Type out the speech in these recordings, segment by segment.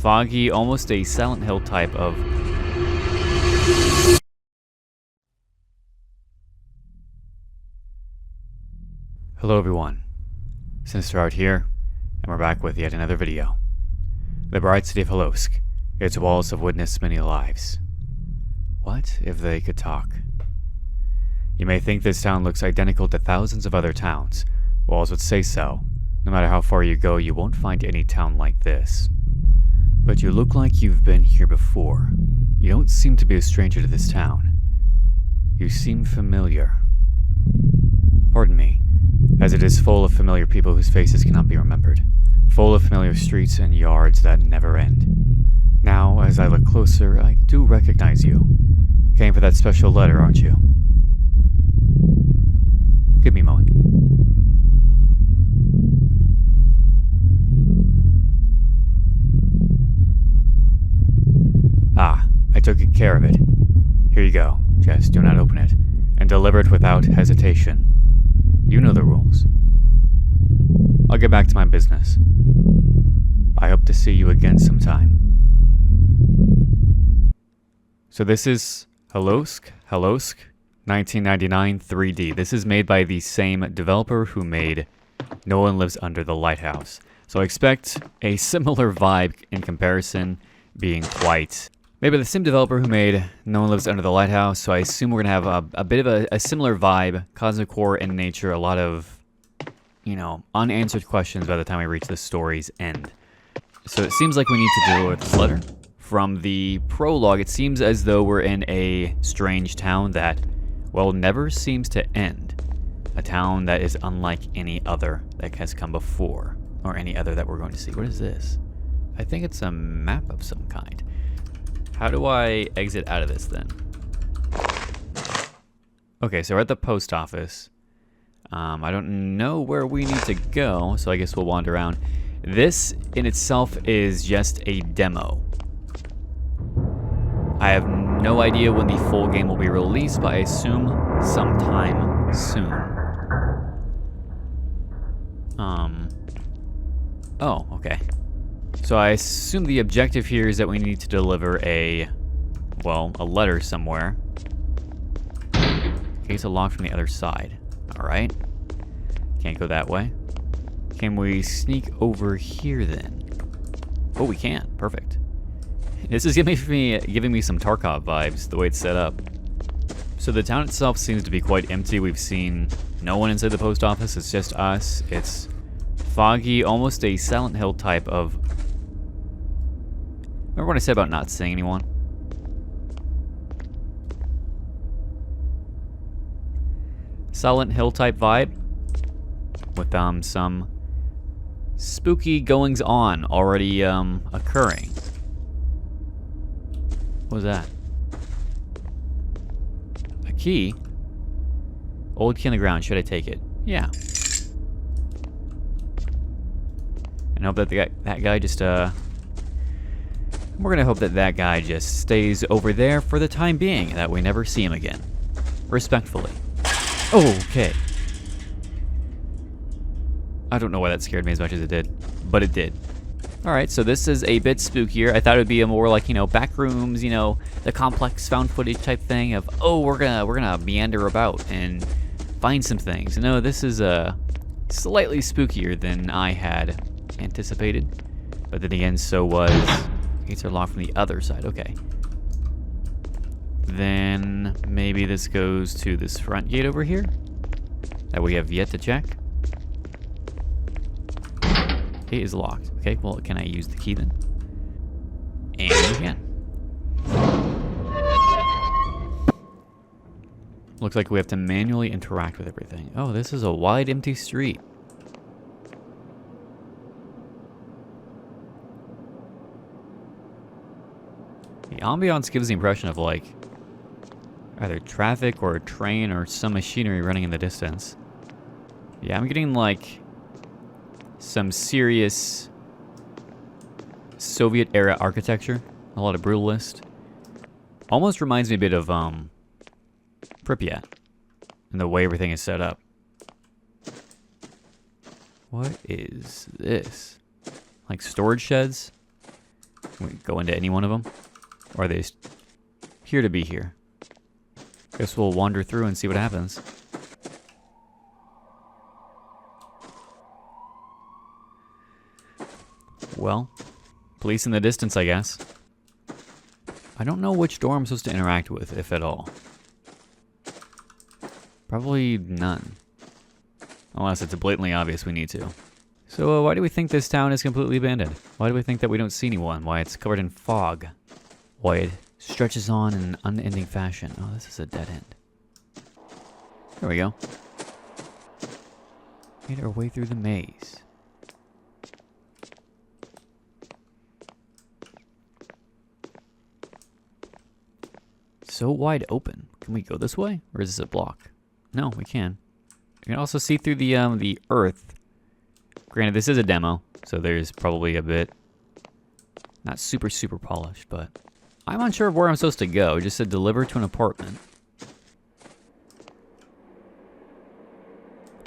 Foggy, almost a Silent Hill type of... Hello everyone, SinisterHeart here, and we're back with yet another video. The bright city of Hollowsk, its walls have witnessed many lives. What if they could talk? You may think this town looks identical to thousands of other towns. Walls would say so. No matter how far you go, you won't find any town like this. But you look like you've been here before. You don't seem to be a stranger to this town. You seem familiar. Pardon me, as it is full of familiar people whose faces cannot be remembered. Full of familiar streets and yards that never end. Now, as I look closer, I do recognize you. Came for that special letter, aren't you? Give me a moment. I took good care of it. Here you go. Just do not open it, and deliver it without hesitation. You know the rules. I'll get back to my business. I hope to see you again sometime. So this is Hollowsk, 1999 3D. This is made by the same developer who made No One Lives Under the Lighthouse. So I expect a similar vibe in comparison, being quite... Maybe the same developer who made No One Lives Under the Lighthouse, so I assume we're going to have a bit of a similar vibe, cosmic horror in nature, a lot of, you know, unanswered questions by the time we reach the story's end. So it seems like we need to deal with this letter. From the prologue, it seems as though we're in a strange town that, well, never seems to end. A town that is unlike any other that has come before, or any other that we're going to see. What is this? I think it's a map of some kind. How do I exit out of this then? Okay, so we're at the post office. I don't know where we need to go, so I guess we'll wander around. This in itself is just a demo. I have no idea when the full game will be released, but I assume sometime soon. Oh, okay. So I assume the objective here is that we need to deliver a letter somewhere. Gates are locked from the other side. Alright. Can't go that way. Can we sneak over here then? Oh, we can. Perfect. This is giving me some Tarkov vibes, the way it's set up. So the town itself seems to be quite empty. We've seen no one inside the post office. It's just us. It's foggy, almost a Silent Hill type of... Remember what I said about not seeing anyone? Silent Hill type vibe with some spooky goings on already occurring. What was that? A key? Old key on the ground. Should I take it? Yeah. And hope that that guy just we're gonna hope that that guy just stays over there for the time being, that we never see him again. Respectfully. Okay. I don't know why that scared me as much as it did, but it did. Alright, so this is a bit spookier. I thought it would be a more like, you know, back rooms, you know, the complex found footage type thing of, oh, we're gonna meander about and find some things. No, this is slightly spookier than I had anticipated. But then again, so was... Gates are locked from the other side. Okay. Then maybe this goes to this front gate over here that we have yet to check. Gate is locked. Okay, well, can I use the key then? And we can. Looks like we have to manually interact with everything. Oh, this is a wide, empty street. The ambiance gives the impression of, like, either traffic or a train or some machinery running in the distance. Yeah, I'm getting, like, some serious Soviet-era architecture. A lot of brutalist. Almost reminds me a bit of, Pripyat. And the way everything is set up. What is this? Like storage sheds? Can we go into any one of them? Or are they just here to be here? Guess we'll wander through and see what happens. Well, police in the distance, I guess. I don't know which door I'm supposed to interact with, if at all. Probably none. Unless it's blatantly obvious we need to. So why do we think this town is completely abandoned? Why do we think that we don't see anyone? Why it's covered in fog? Why it stretches on in an unending fashion? Oh, this is a dead end. There we go. Made our way through the maze. So wide open. Can we go this way? Or is this a block? No, we can. You can also see through the earth. Granted, this is a demo, so there's probably a bit not super polished, but I'm unsure of where I'm supposed to go. It just said deliver to an apartment.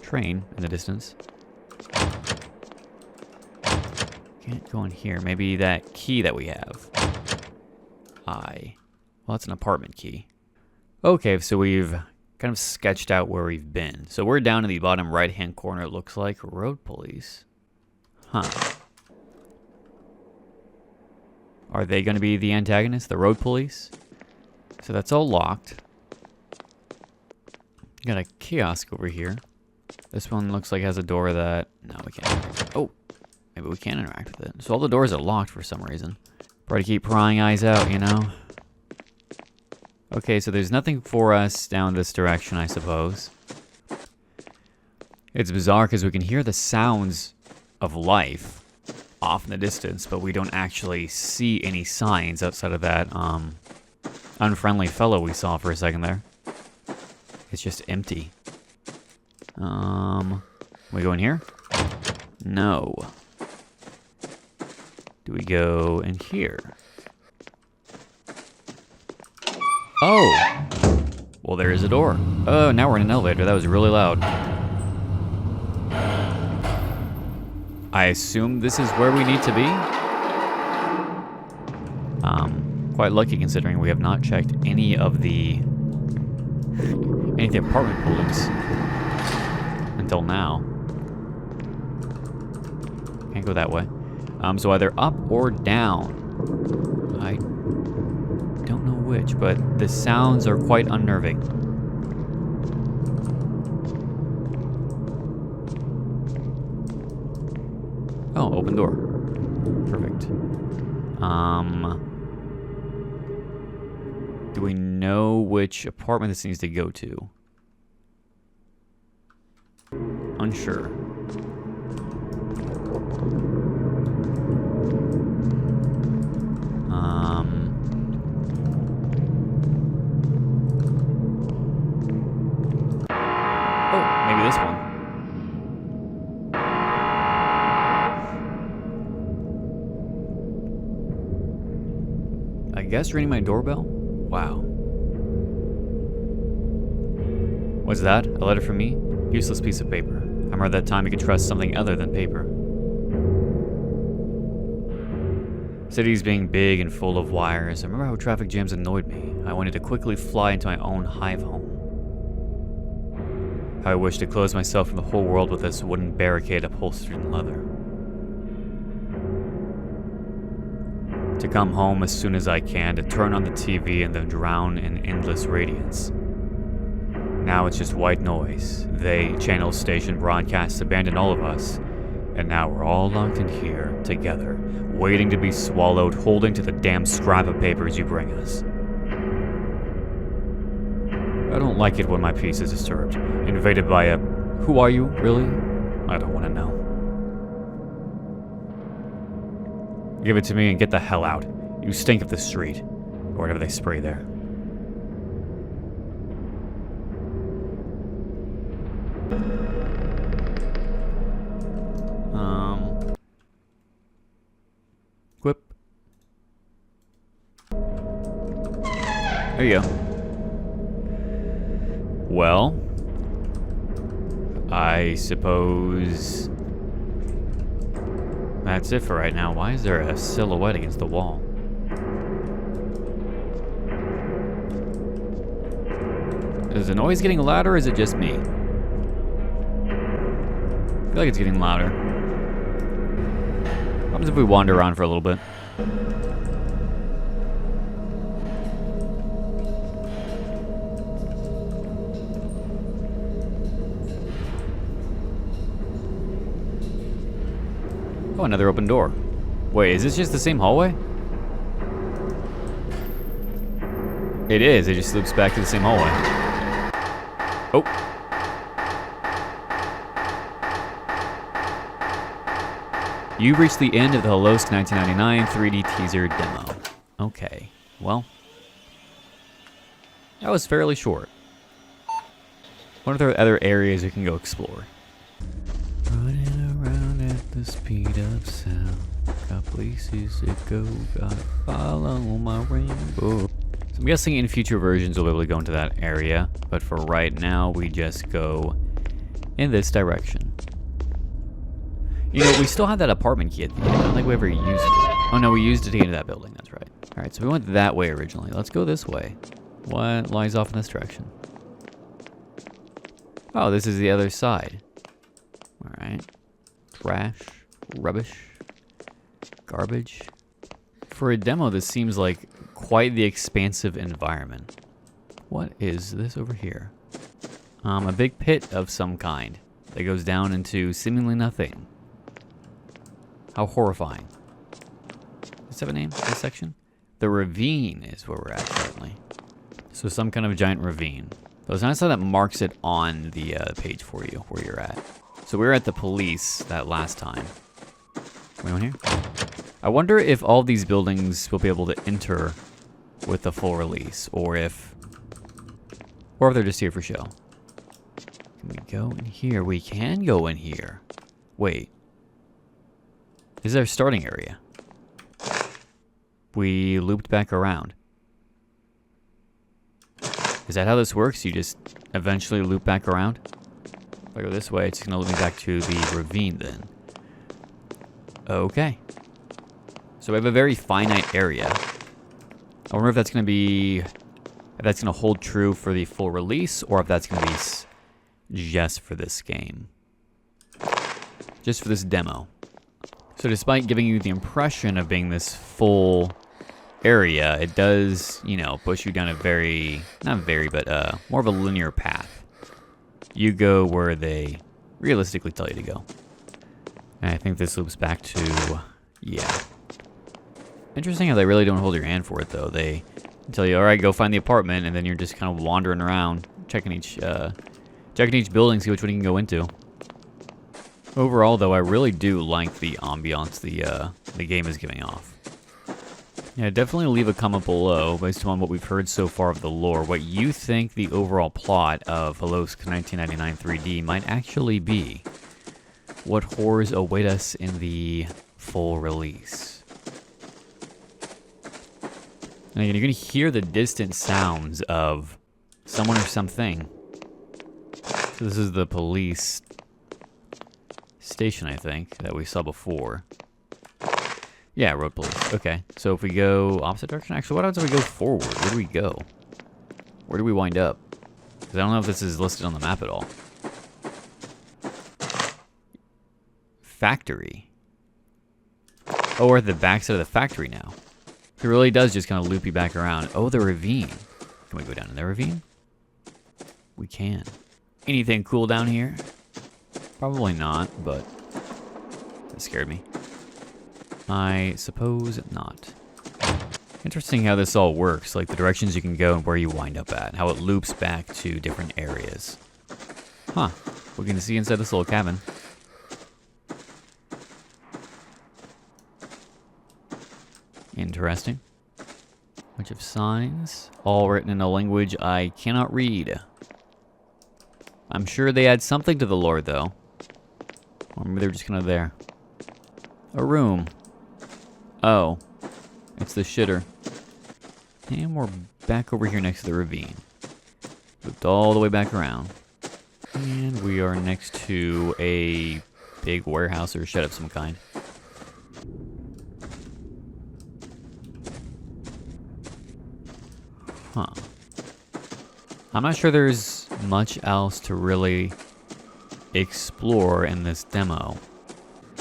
Train in the distance. Can't go in here. Maybe that key that we have. Well, that's an apartment key. Okay, so we've kind of sketched out where we've been. So we're down in the bottom right-hand corner, it looks like. Road police. Huh. Are they going to be the antagonists, the road police? So that's all locked. Got a kiosk over here. This one looks like it has a door that... No, we can't interact. Oh, maybe we can interact with it. So all the doors are locked for some reason. Probably keep prying eyes out, you know? Okay, so there's nothing for us down this direction, I suppose. It's bizarre because we can hear the sounds of life off in the distance, but we don't actually see any signs outside of that unfriendly fellow we saw for a second there. It's just empty. We go in here? No. Do we go in here? Oh! Well, there is a door. Oh, now we're in an elevator. That was really loud. I assume this is where we need to be? Quite lucky considering we have not checked any of the apartment buildings until now. Can't go that way. So either up or down. I don't know which, but the sounds are quite unnerving. Oh, open door. Perfect. Do we know which apartment this needs to go to? Unsure. Oh, maybe this one. I guess ringing my doorbell? Wow. What's that? A letter from me? Useless piece of paper. I remember that time you could trust something other than paper. Cities being big and full of wires. I remember how traffic jams annoyed me. I wanted to quickly fly into my own hive home. How I wished to close myself from the whole world with this wooden barricade upholstered in leather. To come home as soon as I can, to turn on the TV and then drown in endless radiance. Now it's just white noise. They, channel, station, broadcasts, abandoned all of us. And now we're all locked in here, together, waiting to be swallowed, holding to the damn scrap of papers you bring us. I don't like it when my peace is disturbed, invaded by a... Who are you, really? I don't want to know. Give it to me and get the hell out. You stink of the street. Or whatever they spray there. Whip. There you go. Well, I suppose... That's it for right now. Why is there a silhouette against the wall? Is the noise getting louder or is it just me? I feel like it's getting louder. What happens if we wander around for a little bit? Oh, another open door. Wait, is this just the same hallway? It is. It just loops back to the same hallway. Oh. You've reached the end of the Hollowsk 1999 3D teaser demo. Okay, well, that was fairly short. What are there other areas we can go explore? Running around at the speed of sound. Got places to go, gotta follow my rainbow. So I'm guessing in future versions we'll be able to go into that area, but for right now we just go in this direction. You know, we still have that apartment key at the end. I don't think we ever used it. Oh no, we used it to get into that building, that's right. Alright, so we went that way originally. Let's go this way. What lies off in this direction? Oh, this is the other side. Alright. Trash. Rubbish. Garbage. For a demo, this seems like quite the expansive environment. What is this over here? A big pit of some kind that goes down into seemingly nothing. How horrifying. Does this have a name, this section? The ravine is where we're at currently. So some kind of giant ravine. Though it's nice how that marks it on the page for you, where you're at. So we were at the police that last time. We on here? I wonder if all these buildings will be able to enter with the full release, or if they're just here for show. Can we go in here? We can go in here. Wait. This is our starting area. We looped back around. Is that how this works? You just eventually loop back around? If I go this way, it's going to loop me back to the ravine then. Okay. So we have a very finite area. I wonder if that's going to be... if that's going to hold true for the full release, or if that's going to be just for this game. Just for this demo. So despite giving you the impression of being this full area, it does, you know, push you down a very... not very, but more of a linear path. You go where they realistically tell you to go. And I think this loops back to... yeah. Interesting how they really don't hold your hand for it, though. They tell you, all right, go find the apartment, and then you're just kind of wandering around, checking each building, see which one you can go into. Overall, though, I really do like the ambiance the game is giving off. Yeah, definitely leave a comment below, based on what we've heard so far of the lore, what you think the overall plot of Hollowsk 1999 3D might actually be. What horrors await us in the full release. And again, you're going to hear the distant sounds of someone or something. So this is the police station, I think, that we saw before. Yeah, road police. Okay, so if we go opposite direction, actually, what happens if we go forward? Where do we go? Where do we wind up? Because I don't know if this is listed on the map at all. Factory. Oh, we're at the backside of the factory now. It really does just kind of loop you back around. Oh, the ravine. Can we go down in the ravine? We can. Anything cool down here? Probably not, but that scared me. I suppose not. Interesting how this all works, like the directions you can go and where you wind up at, how it loops back to different areas. Huh. We can see inside this little cabin. Interesting. Bunch of signs, all written in a language I cannot read. I'm sure they add something to the lore, though. Or maybe they're just kind of there. A room. Oh. It's the shitter. And we're back over here next to the ravine. Looped all the way back around. And we are next to a big warehouse or shed of some kind. Huh. I'm not sure there's much else to really explore in this demo.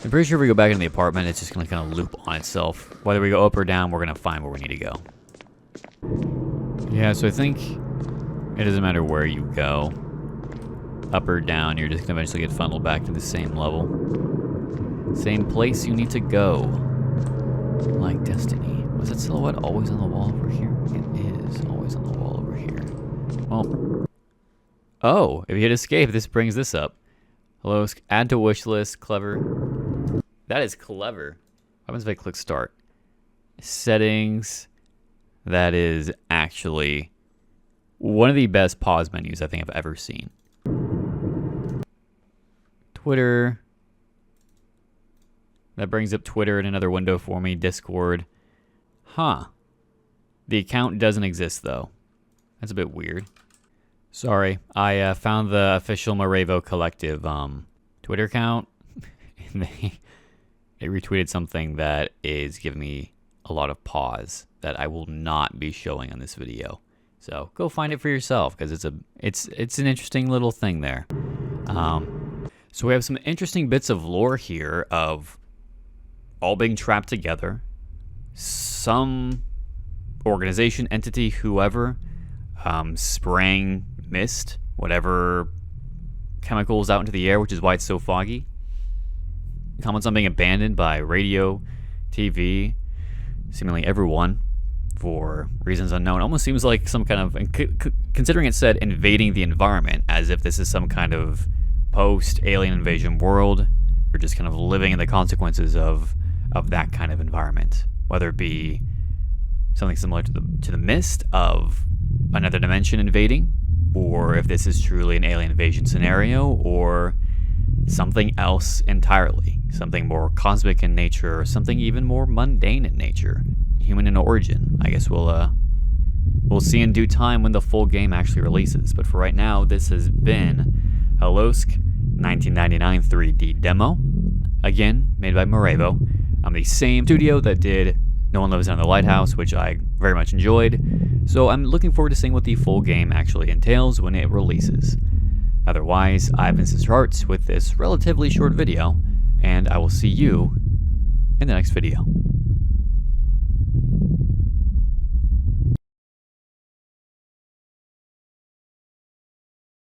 I'm pretty sure if we go back into the apartment, it's just going to kind of loop on itself. Whether we go up or down, we're going to find where we need to go. Yeah, so I think it doesn't matter where you go. Up or down, you're just going to eventually get funneled back to the same level. Same place you need to go. Like Destiny. Was that silhouette always on the wall over here? It is always on the wall over here. Well. Oh, if you hit escape, this brings this up. Hollowsk, add to wish list, clever. That is clever. What happens if I click start? Settings. That is actually one of the best pause menus I think I've ever seen. Twitter. That brings up Twitter in another window for me. Discord. Huh. The account doesn't exist though. That's a bit weird. Sorry, I found the official Morevo Collective Twitter account, and they retweeted something that is giving me a lot of pause that I will not be showing on this video. So go find it for yourself because it's an interesting little thing there. So we have some interesting bits of lore here of all being trapped together. Some organization, entity, whoever, spraying mist, whatever chemicals out into the air, which is why it's so foggy. Comments on being abandoned by radio, TV, seemingly everyone for reasons unknown. Almost seems like some kind of, considering it said invading the environment, as if this is some kind of post-alien invasion world. We're just kind of living in the consequences of that kind of environment, whether it be something similar to the mist of another dimension invading, or if this is truly an alien invasion scenario, or something else entirely, something more cosmic in nature, or something even more mundane in nature, human in origin. I guess we'll see in due time when the full game actually releases. But for right now, this has been Hollowsk 1999 3D demo, again made by Morevo. The same studio that did No One Lives on the Lighthouse, which I very much enjoyed. So I'm looking forward to seeing what the full game actually entails when it releases. Otherwise, I've been SinisterHeart with this relatively short video, and I will see you in the next video.